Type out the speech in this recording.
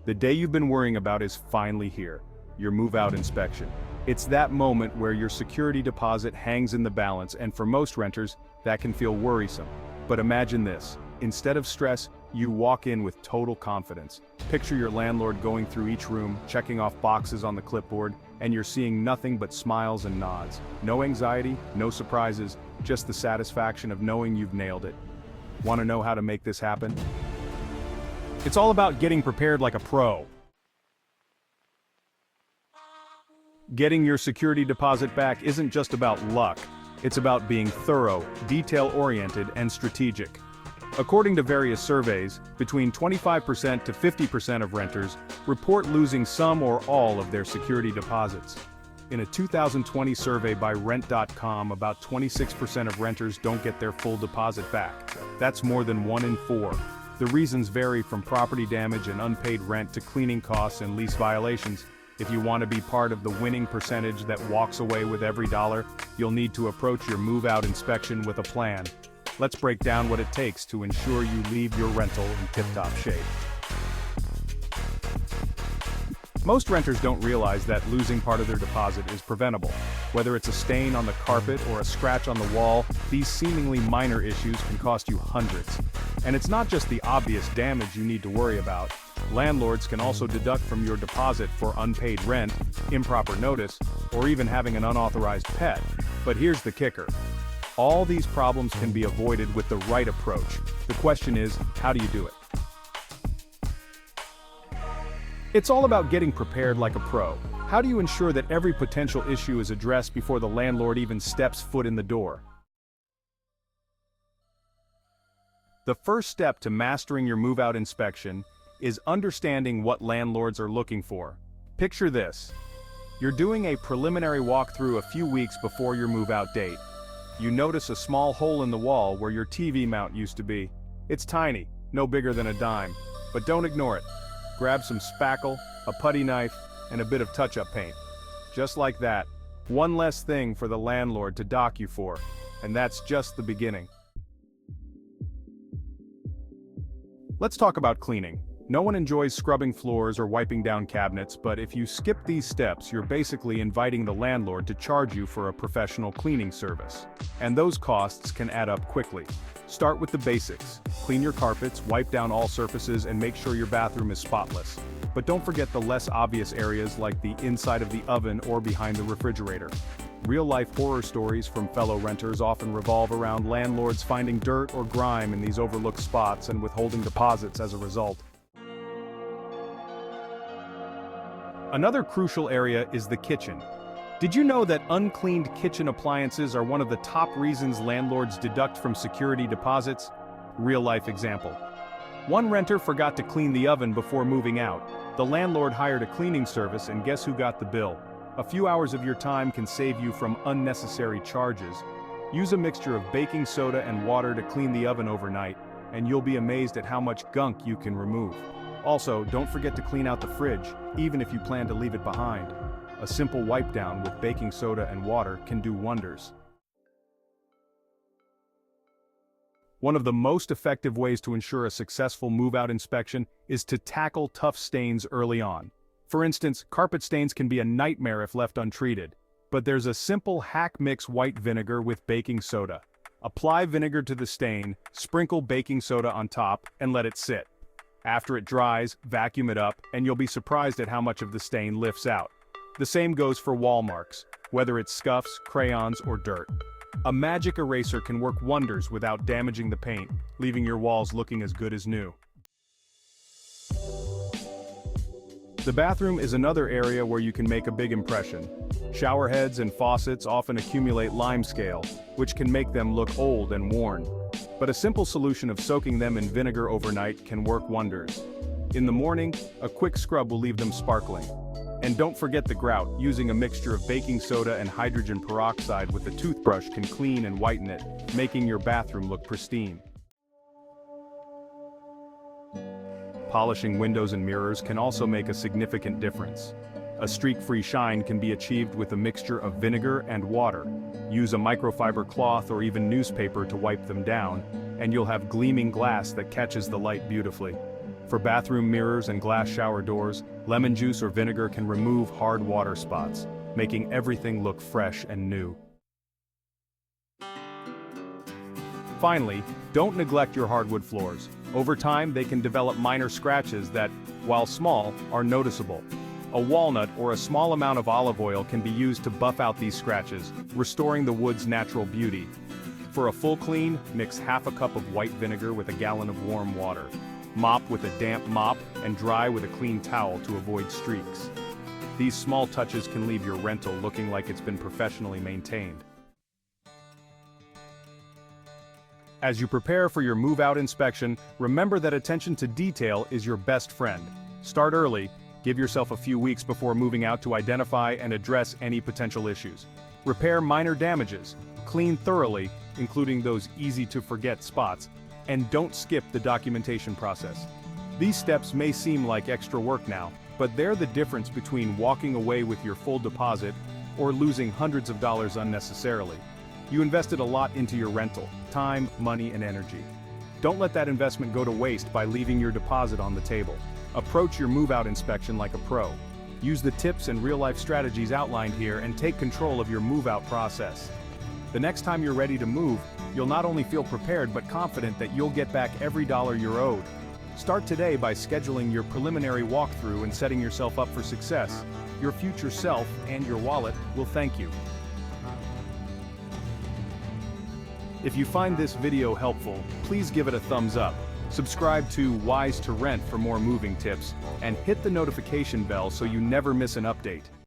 The day you've been worrying about is finally here, your move-out inspection. It's that moment where your security deposit hangs in the balance, and for most renters, that can feel worrisome. But imagine this, instead of stress, you walk in with total confidence. Picture your landlord going through each room, checking off boxes on the clipboard, and you're seeing nothing but smiles and nods. No anxiety, no surprises, just the satisfaction of knowing you've nailed it. Want to know how to make this happen? It's all about getting prepared like a pro. Getting your security deposit back isn't just about luck, it's about being thorough, detail-oriented, and strategic. According to various surveys, between 25% to 50% of renters report losing some or all of their security deposits. In a 2020 survey by Rent.com, about 26% of renters don't get their full deposit back. That's more than 1 in 4. The reasons vary from property damage and unpaid rent to cleaning costs and lease violations. If you want to be part of the winning percentage that walks away with every dollar, you'll need to approach your move-out inspection with a plan. Let's break down what it takes to ensure you leave your rental in tip-top shape. Most renters don't realize that losing part of their deposit is preventable. Whether it's a stain on the carpet or a scratch on the wall, these seemingly minor issues can cost you hundreds. And it's not just the obvious damage you need to worry about. Landlords can also deduct from your deposit for unpaid rent, improper notice, or even having an unauthorized pet. But here's the kicker. All these problems can be avoided with the right approach. The question is, how do you do it? It's all about getting prepared like a pro. How do you ensure that every potential issue is addressed before the landlord even steps foot in the door? The first step to mastering your move-out inspection is understanding what landlords are looking for. Picture this. You're doing a preliminary walkthrough a few weeks before your move-out date. You notice a small hole in the wall where your TV mount used to be. It's tiny, no bigger than a dime, but don't ignore it. Grab some spackle, a putty knife, and a bit of touch-up paint. Just like that, one less thing for the landlord to dock you for, and that's just the beginning. Let's talk about cleaning. No one enjoys scrubbing floors or wiping down cabinets, but if you skip these steps, you're basically inviting the landlord to charge you for a professional cleaning service. And those costs can add up quickly. Start with the basics. Clean your carpets, wipe down all surfaces, and make sure your bathroom is spotless. But don't forget the less obvious areas like the inside of the oven or behind the refrigerator. Real-life horror stories from fellow renters often revolve around landlords finding dirt or grime in these overlooked spots and withholding deposits as a result. Another crucial area is the kitchen. Did you know that uncleaned kitchen appliances are one of the top reasons landlords deduct from security deposits? Real-life example. One renter forgot to clean the oven before moving out. The landlord hired a cleaning service, and guess who got the bill? A few hours of your time can save you from unnecessary charges. Use a mixture of baking soda and water to clean the oven overnight, and you'll be amazed at how much gunk you can remove. Also, don't forget to clean out the fridge, even if you plan to leave it behind. A simple wipe down with baking soda and water can do wonders. One of the most effective ways to ensure a successful move-out inspection is to tackle tough stains early on. For instance, carpet stains can be a nightmare if left untreated. But there's a simple hack: mix white vinegar with baking soda. Apply vinegar to the stain, sprinkle baking soda on top, and let it sit. After it dries, vacuum it up, and you'll be surprised at how much of the stain lifts out. The same goes for wall marks, whether it's scuffs, crayons, or dirt. A magic eraser can work wonders without damaging the paint, leaving your walls looking as good as new. The bathroom is another area where you can make a big impression. Shower heads and faucets often accumulate limescale, which can make them look old and worn. But a simple solution of soaking them in vinegar overnight can work wonders. In the morning, a quick scrub will leave them sparkling. And don't forget the grout. Using a mixture of baking soda and hydrogen peroxide with a toothbrush can clean and whiten it, making your bathroom look pristine. Polishing windows and mirrors can also make a significant difference. A streak-free shine can be achieved with a mixture of vinegar and water. Use a microfiber cloth or even newspaper to wipe them down, and you'll have gleaming glass that catches the light beautifully. For bathroom mirrors and glass shower doors, lemon juice or vinegar can remove hard water spots, making everything look fresh and new. Finally, don't neglect your hardwood floors. Over time, they can develop minor scratches that, while small, are noticeable. A walnut or a small amount of olive oil can be used to buff out these scratches, restoring the wood's natural beauty. For a full clean, mix half a cup of white vinegar with a gallon of warm water. Mop with a damp mop and dry with a clean towel to avoid streaks. These small touches can leave your rental looking like it's been professionally maintained. As you prepare for your move-out inspection, remember that attention to detail is your best friend. Start early, give yourself a few weeks before moving out to identify and address any potential issues. Repair minor damages, clean thoroughly, including those easy-to-forget spots, and don't skip the documentation process. These steps may seem like extra work now, but they're the difference between walking away with your full deposit or losing hundreds of dollars unnecessarily. You invested a lot into your rental, time, money, and energy. Don't let that investment go to waste by leaving your deposit on the table. Approach your move-out inspection like a pro. Use the tips and real-life strategies outlined here and take control of your move-out process. The next time you're ready to move, you'll not only feel prepared but confident that you'll get back every dollar you're owed. Start today by scheduling your preliminary walkthrough and setting yourself up for success. Your future self and your wallet will thank you. If you find this video helpful, please give it a thumbs up. Subscribe to Wise to Rent for more moving tips, and hit the notification bell so you never miss an update.